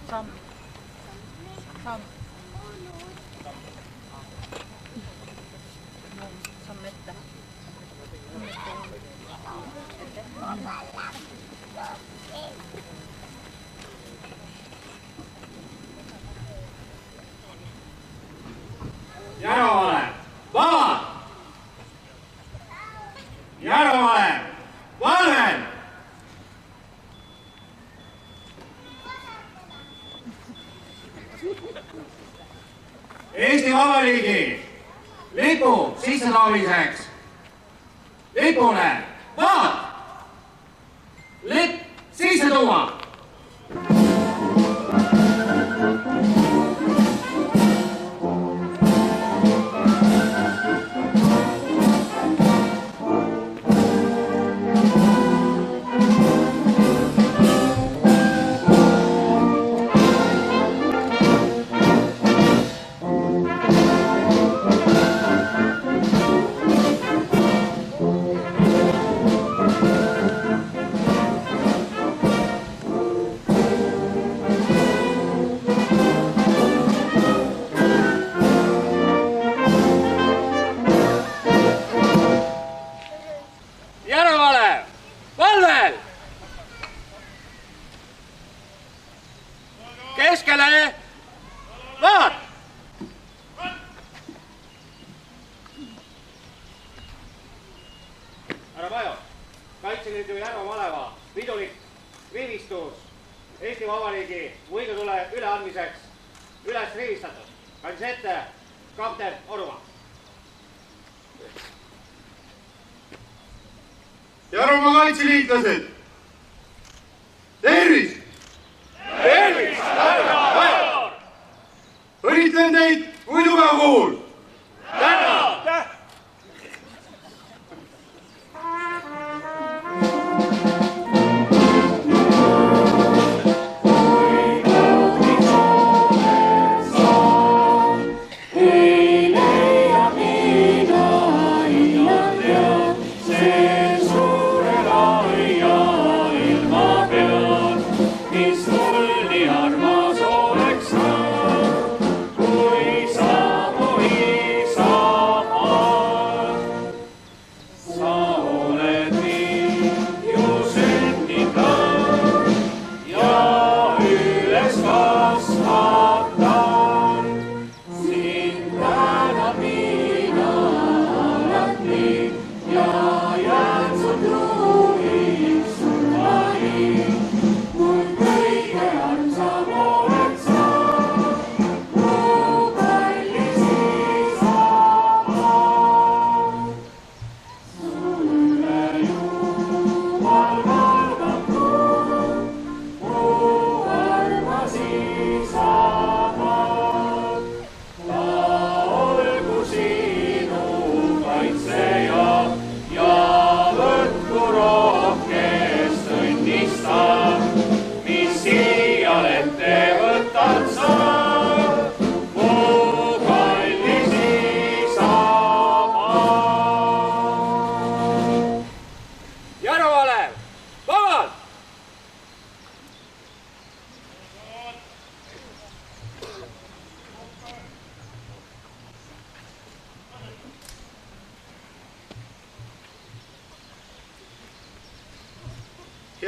Samm. Samm ette. Järvavale, vabad! Järvavale, valvel! Eesti Vabariigi lipu sissetoomiseks lipune vaat! Lipp sisse tuua! Järvavale, valvel! Keskele, vaat! Härra Pajo, Kaitseliidu Järvamaleva pidulik rivistus Eesti Vabariigi võidutule üleandmiseks üles rivistatud. Kandis ette kapten Orumaa. Järvamaa kaitseliitlased! Tervis! Tervist, härra major! Õnnitlen teid võidupäeva puhul! Tänan!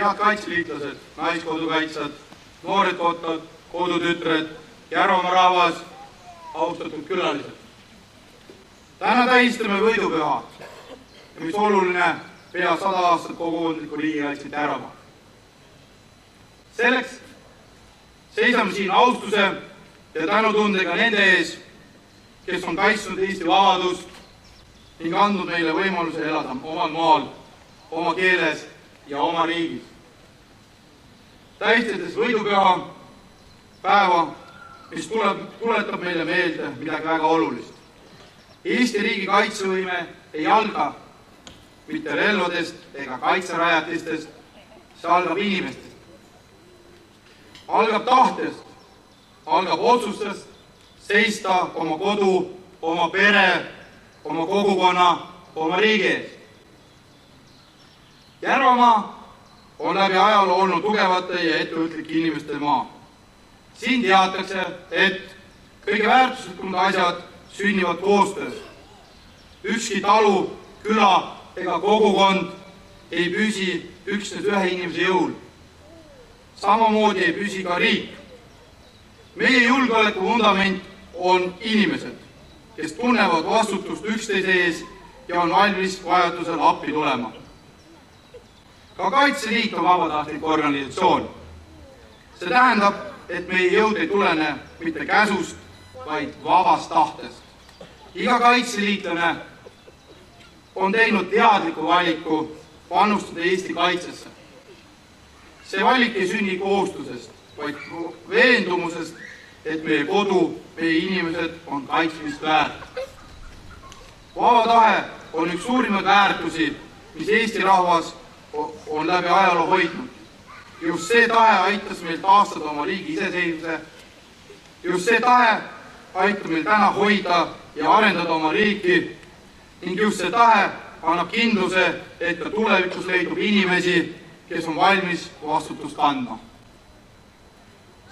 Head kaitseliitlased, naiskodukaitsjad, noored kottad, kodutütred, Järvamaa rahvas, austatud külalised. Täna tähistame võidupüha ja mis oluline, pea 100 aastat kogukondlikku riigikaitset Järvamaa. Selleks seisame siin austuse ja tänutundega nende ees, kes on kaitsnud Eesti vabadust ning andnud meile võimaluse elada omal maal, oma keeles ja oma riigis. Tähistades võidupüha päeva, mis tuletab meile meelde midagi väga olulist. Eesti riigi kaitsevõime ei alga mitte relvadest ega kaitserajatistest, see algab inimestest. Algab tahtest, algab otsustest seista oma kodu, oma pere, oma kogukonna, oma riigi ees. Järvamaa on läbi ajaloo olnud tugevate ja ettevõtlike inimeste maa. Siin teatakse, et kõige väärtuslikumad asjad sünnivad koostöös. Ükski talu, küla ega kogukond ei püsi üksnes ühe inimese jõul. Samamoodi ei püsi ka riik. Meie julgeoleku vundament on inimesed, kes tunnevad vastutust üksteise ees ja on valmis vajadusel appi tulema. Ka Kaitseliit on vabatahtlik organisatsioon. See tähendab, et meie jõud ei tulene mitte käsust, vaid vabast tahtest. Iga kaitseliitlane on teinud teadliku valiku panustada Eesti kaitsesse. See valik ei sünni kohustusest, vaid veendumusest, et meie kodu, meie inimesed on kaitsmist väärt. Vaba tahe on üks suurimaid väärtusi, mis Eesti rahvas on läbi ajaloo hoidnud. Just see tahe aitas meil taastada oma riigi iseseisvuse. Just see tahe aitab meil täna hoida ja arendada oma riiki ning just see tahe annab kindluse, et ka tulevikus leidub inimesi, kes on valmis vastutust kandma.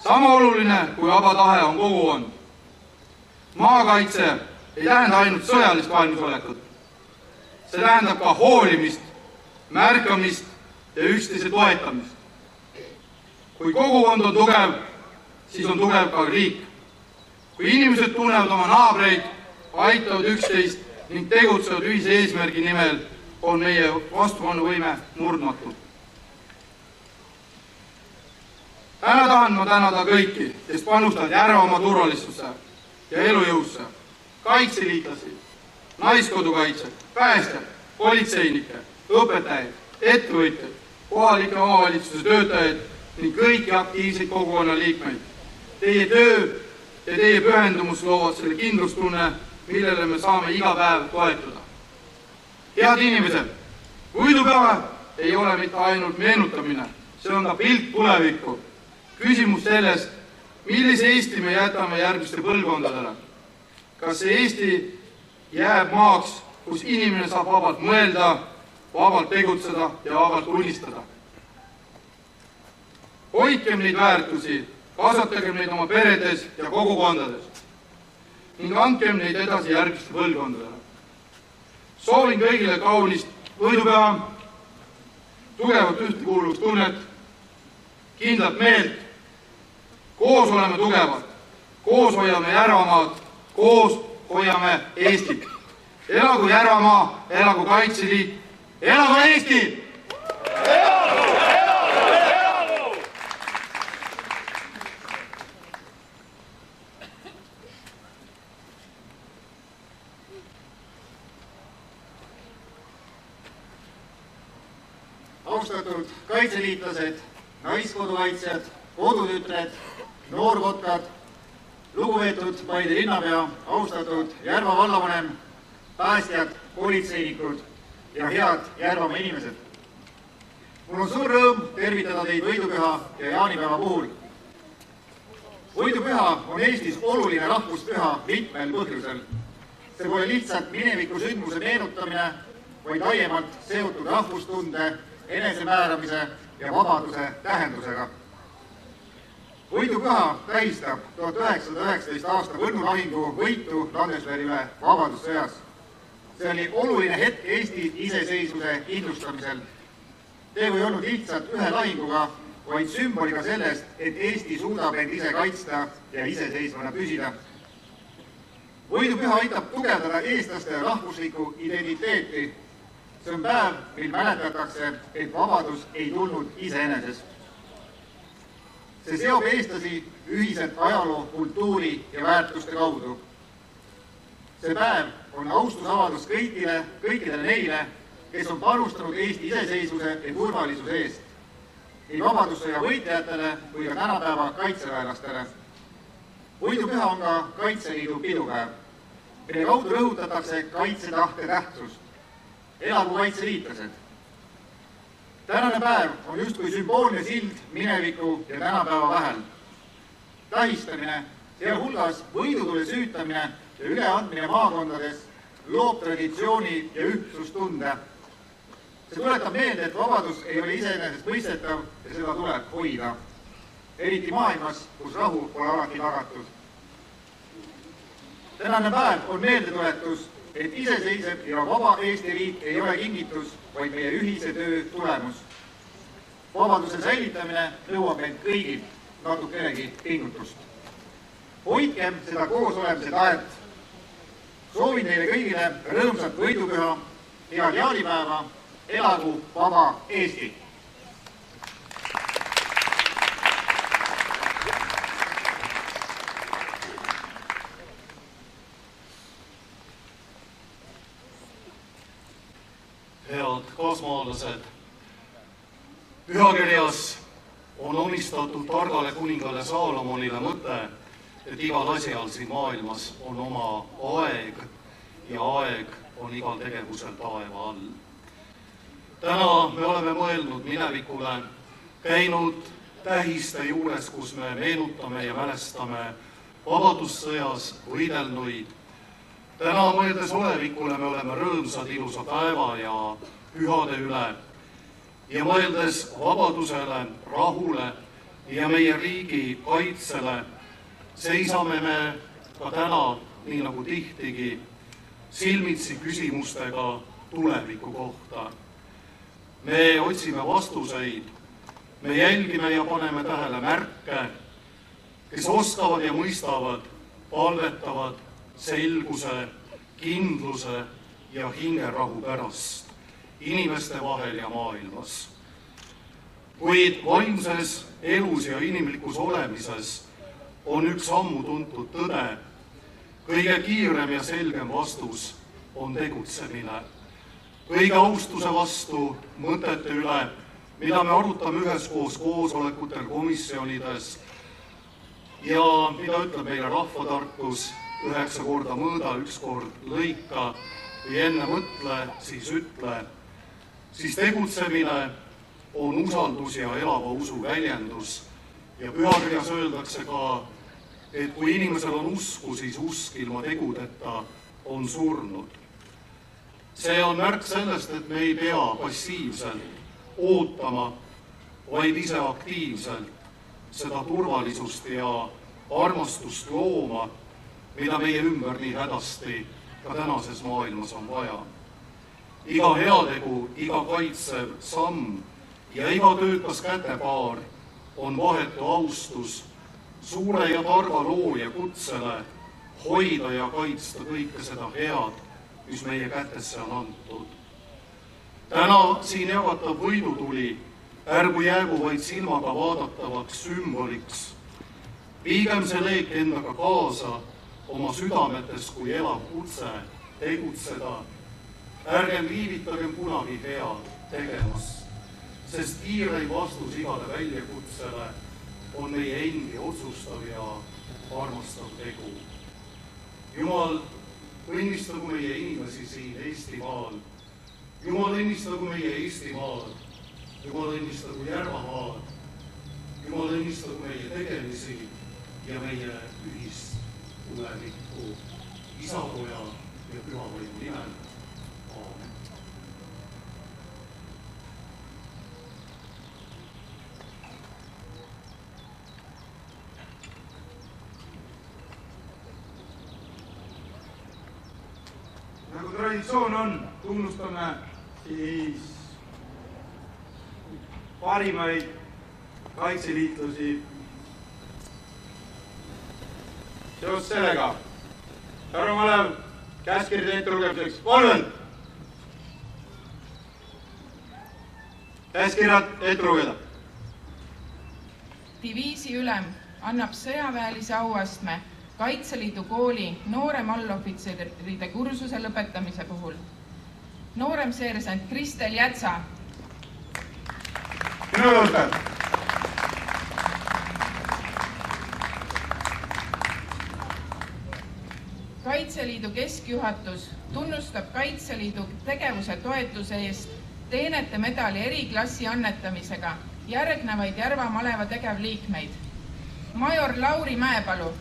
Sama oluline kui vaba tahe on kogukond. Maakaitse ei tähenda ainult sõjalist valmisolekut. See tähendab ka hoolimist, märkamist ja üksteise toetamist. Kui kogukond on tugev, siis on tugev ka riik. Kui inimesed tunnevad oma naabreid, aitavad üksteist ning tegutsevad ühise eesmärgi nimel, on meie vastupanuvõime murdmatu. Täna tahan ma tänada kõiki, kes panustavad järva oma turvalissusse ja elujõusse. Kaitseliitlasi, naiskodukaitsjad, päästjad, politseinikke, õpetajaid, ettevõtjaid, kohalike omavalitsuse töötajaid ning kõiki aktiivseid kogukonna liikmeid. Teie töö ja teie pühendumus loovad selle kindlustunne, millele me saame iga päev toetuda. Head inimesed, võidupäeva ei ole mitte ainult meenutamine, see on ka pilt tulevikku. Küsimus sellest, millise Eesti me jätame järgmiste põlvkondadele. Kas see Eesti jääb maaks, kus inimene saab vabalt mõelda, vabalt tegutseda ja vabalt unistada. Hoidkem neid väärtusi, kasvatagem neid oma peredes ja kogukondades ning andkem neid edasi järgmiste põlvkondadele. Soovin kõigile kaunist võidupäeva, tugevat ühtekuuluvustunnet, kindlat meelt. Koos oleme tugevad, koos hoiame Järvamaad, koos hoiame Eestit. Elagu Järvamaa, elagu Kaitseliit, elagu Eesti! Elagu! Elagu! Elagu! Austatud kaitseliitlased, naiskodukaitsjad, kodutütred, noorkotkad, lugupeetud Paide linnapea, austatud Järva vallavanem, päästjad, politseinikud ja head Järvamaa inimesed. Mul on suur rõõm tervitada teid võidupüha ja jaanipäeva puhul. Võidupüha on Eestis oluline rahvuspüha mitmel põhjusel. See pole lihtsalt mineviku sündmuse meenutamine, vaid laiemalt seotud rahvustunde, enesemääramise ja vabaduse tähendusega. Võidupüha tähistab 1919 aasta Võnnu lahingu võitu Landesveri üle vabadussõjas. See oli oluline hetk Eesti iseseisvuse kindlustamisel. Tegu ei olnud lihtsalt ühe lahinguga, vaid sümboliga sellest, et Eesti suudab end ise kaitsta ja iseseisvana püsida. Võidupüha aitab tugevdada eestlaste rahvuslikku identiteeti. See on päev, mil mäletatakse, et vabadus ei tulnud iseenesest. See seob eestlasi ühiselt ajaloo, kultuuri ja väärtuste kaudu. See päev on austusavaldus kõikidele neile, kes on panustanud Eesti iseseisvuse ja turvalisuse eest, nii vabadussõja võitlejatele või ka tänapäeva kaitseväelastele. Võidupüha on ka Kaitseliidu pidupäev, mille kaudu rõhutatakse kaitsetahte tähtsust. Elagu kaitseliitlased! Tänane päev on justkui sümboolne sild mineviku ja tänapäeva vahel. Tähistamine, sealhulgas võidutule süütamine ja üleandmine maakondades loob traditsiooni ja ühtsustunde. See tuletab meelde, et vabadus ei ole iseenesest mõistetav ja seda tuleb hoida. eriti maailmas, kus rahu pole alati tagatud. Tänane päev on meeldetuletus, et iseseisev ja vaba Eesti riik ei ole kingitus, vaid meie ühise töö tulemus. Vabaduse säilitamine nõuab end kõigilt natukenegi pingutust. Hoidkem seda koosolemise tahet. Soovin teile kõigile rõõmsat võidupüha, head jaanipäeva, elagu vaba Eesti! Head kaasmaalased, pühakirjas on omistatud targale kuningale Saalomonile mõte, et igal asjal siin maailmas on oma aeg ja aeg on igal tegevusel taeva all. Täna me oleme mõelnud minevikule, käinud tähiste juures, kus me meenutame ja mälestame vabadussõjas võidelnuid. Täna mõeldes olevikule me oleme rõõmsad ilusa päeva ja pühade üle ja mõeldes vabadusele, rahule ja meie riigi kaitsele, seisame me ka täna, nii nagu tihtigi, silmitsi küsimustega tuleviku kohta. Me otsime vastuseid, me jälgime ja paneme tähele märke, kes oskavad ja mõistavad, palvetavad selguse, kindluse ja hingerahu pärast inimeste vahel ja maailmas. Kuid vaimses elus ja inimlikus olemises on üks ammu tuntud tõde. Kõige kiirem ja selgem vastus on tegutsemine. Kõige austuse vastu mõtete üle, mida me arutame üheskoos koosolekutel, komisjonides ja mida ütleb meile rahvatarkus, 9 korda mõõda, 1 kord lõika või enne mõtle, siis ütle, siis tegutsemine on usaldus ja elava usu väljendus. Ja pühakirjas öeldakse ka, et kui inimesel on usku, siis usk ilma tegudeta on surnud. See on märk sellest, et me ei pea passiivselt ootama, vaid ise aktiivselt seda turvalisust ja armastust looma, mida meie ümber nii hädasti ka tänases maailmas on vaja. Iga heategu, iga kaitsev samm ja iga töökas kätepaar on vahetu austus suure ja targa looja kutsele hoida ja kaitsta kõike seda head, mis meie kätesse on antud. Täna siin jagatav võidutuli ärgu jäägu vaid silmaga vaadatavaks sümboliks. Viigem see leek endaga kaasa oma südametes kui elav kutse tegutseda. Ärgem viivitagem kunagi head tegemas, sest kiireim vastus igale väljakutsele on meie endi otsustav ja armastav tegu. Jumal, õnnistagu meie inimesi siin Eestimaal. Jumal, õnnistagu meie Eestimaal. Jumal, õnnistagu Järvamaad. Jumal, õnnistagu meie tegemisi ja meie ühist tulevikku Isa, Poja ja Pühavaimu nimel. Aamen. Nagu traditsioon on, tunnustame siis parimaid kaitseliitlusi. Seos sellega härra Malev käskirjade ettelugemiseks Valvend! Käskirjad ette lugeda. Diviisi ülem annab sõjaväelise auastme Kaitseliidu kooli noorem allohvitseride kursuse lõpetamise puhul. Noorem seersant Kristel Jätsa. Minu juurde. Kaitseliidu keskjuhatus tunnustab Kaitseliidu tegevuse toetuse eest teenete medali eriklassi annetamisega järgnevaid Järva maleva tegevliikmeid. Major Lauri Mäepalu.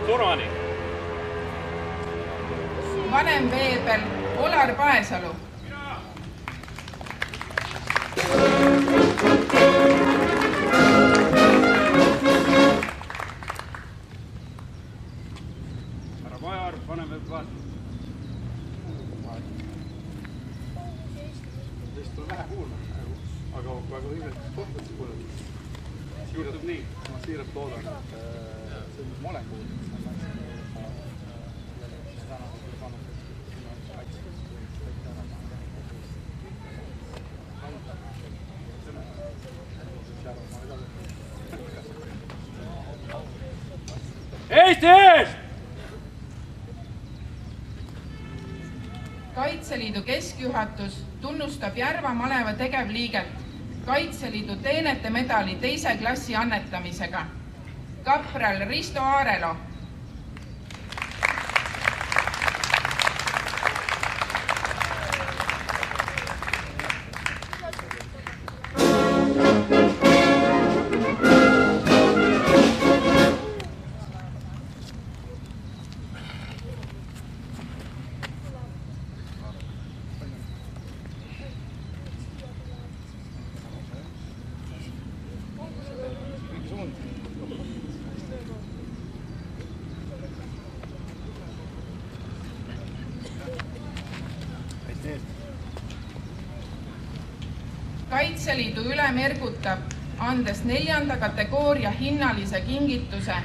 surmani. vanem veebel Olar Paesalu. härra Major, vanem veebel. Teist on vähe kuulma, aga väga õigelt kohtusid kuulnud. Juhtub nii. Ma siiralt loodan, et see, mis ma olen kuulnud, Eesti eest! Kaitseliidu keskjuhatus tunnustab Järva maleva tegevliiget Kaitseliidu teenete medali 2. klassi annetamisega. Kapral Risto Aarelo. Kaitseliidu ülem ergutab, andes 4. kategooria hinnalise kingituse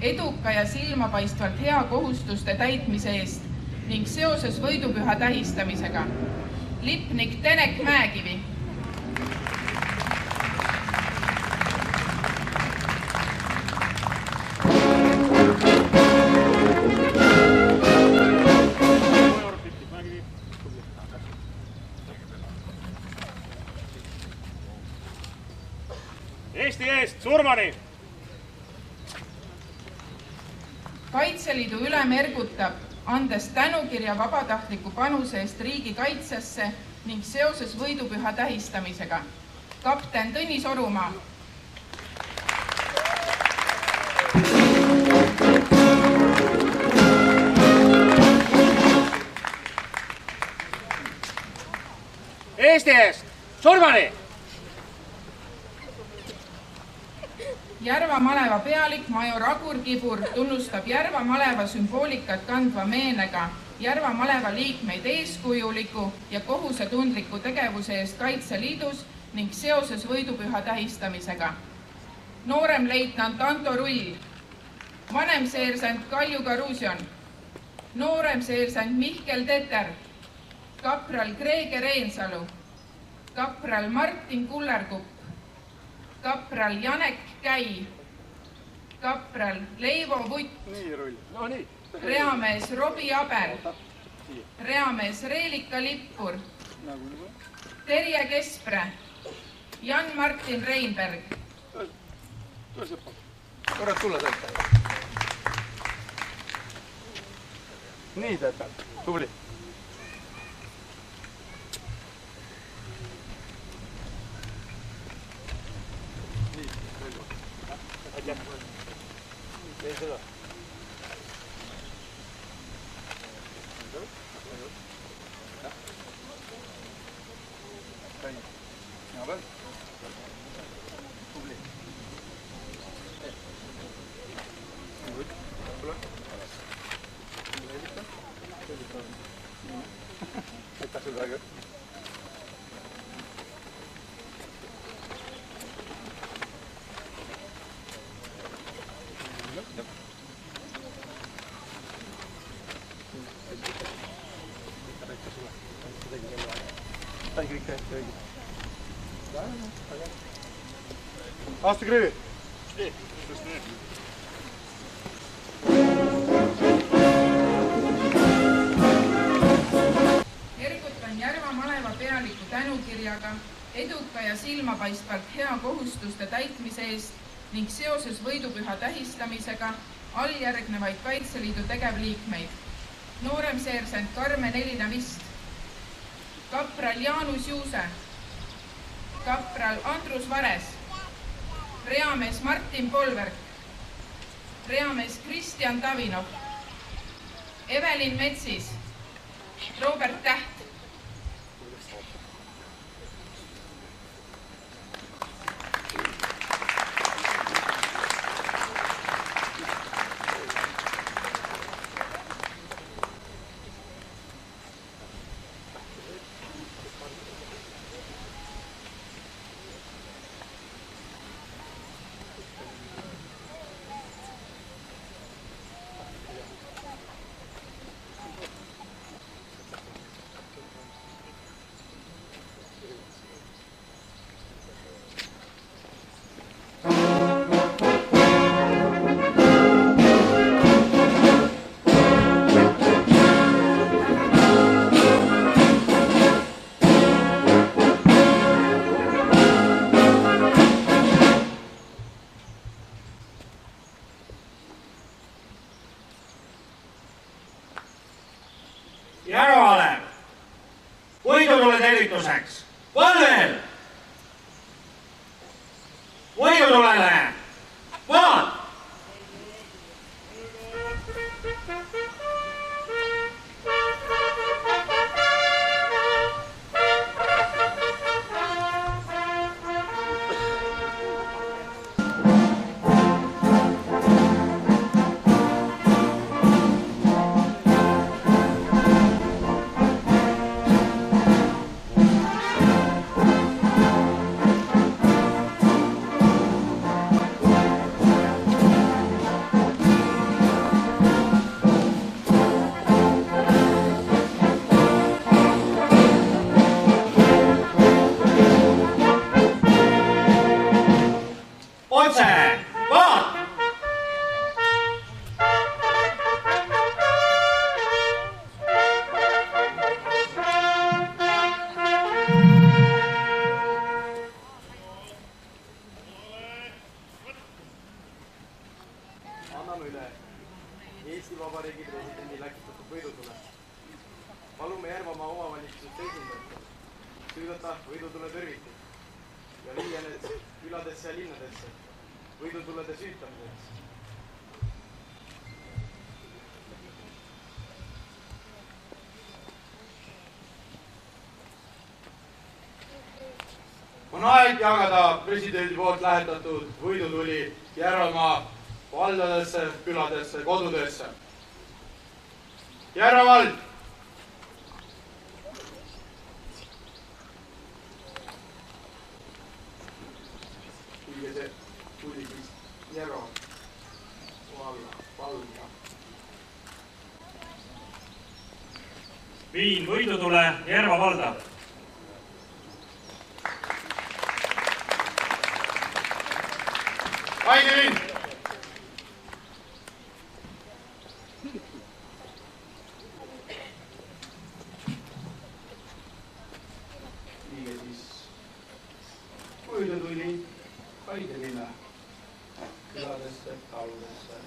eduka ja silmapaistvalt hea kohustuste täitmise eest ning seoses võidupüha tähistamisega. Lipnik Tenek Mäekivi. Eesti eest surmani! Kaitseliidu ülem ergutab, andes tänukirja vabatahtliku panuse eest riigikaitsesse ning seoses võidupüha tähistamisega. Kapten Tõnis Orumaa. Eesti eest surmani! Järva maleva pealik major Agur Kibur tunnustab Järva maleva sümboolikat kandva meenega Järva maleva liikmeid eeskujuliku ja kohusetundliku tegevuse eest Kaitseliidus ning seoses võidupüha tähistamisega. Nooremleitnant Anto Rull, vanemseersant Kalju Karusion, nooremseersant Mihkel Teter, kapral Kreege Reensalu, kapral Martin Kullerkupp, kapral Janek Käi, kapral Leivo Vutt, reamees Robi Abel, reamees Reelika Lippur, Terje Kespre, Jan-Martin Reinberg. korrad tulla teete. Nii teete, tubli. Teen seda. Hea peal. Tubli. Tule. Aitäh sulle väga. Aasta krüüvi. Ergutan Järva maleva pealiku tänukirjaga eduka ja silmapaistvalt hea kohustuste täitmise eest ning seoses võidupüha tähistamisega alljärgnevaid Kaitseliidu tegevliikmeid. Nooremseersant Karmen Elina Vist, kapral Jaanus Juuse, kapral Andrus Vares, reamees Martin Polverk, reamees Kristjan Tavinov, Evelin Metsis, Robert Täht. Järvale, võidutule tervituseks, Valvel, võidutulele, maad! Otse, maad! Anname üle Eesti Vabariigi presidendi läkitatud võidutule. Palume Järvamaa omavalitsuse esindajat süüdata võidutule tervitus ja viia need küladesse ja linnadesse võidutulede süütamiseks. On aeg jagada presidendi poolt lähetatud võidutuli Järvamaa valdadesse, küladesse, kodudesse. Järva vald! Viige see tuli siis Järva valda. Viin võidutule Järva valda. Paide linn! Viige siis võidutuli Paide linna küladesse, taludesse.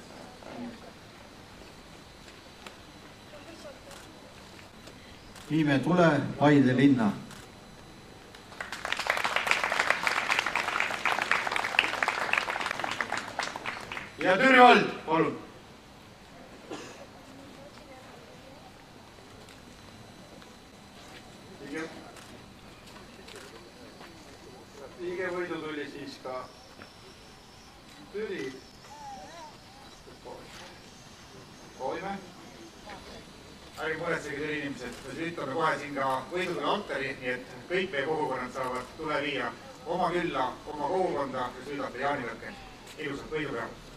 Viime tule Paide linna. Ja Türi vald, palun. Viige võidutuli siis ka Türi. Proovime. Ärge muretsege Türi inimesed, me ütleme kohe siin ka võidutule altari, nii et kõik meie kogukonnad saavad tule viia oma külla, oma kogukonda ja süüdata jaanivõrke. Ilusat võidupäeva!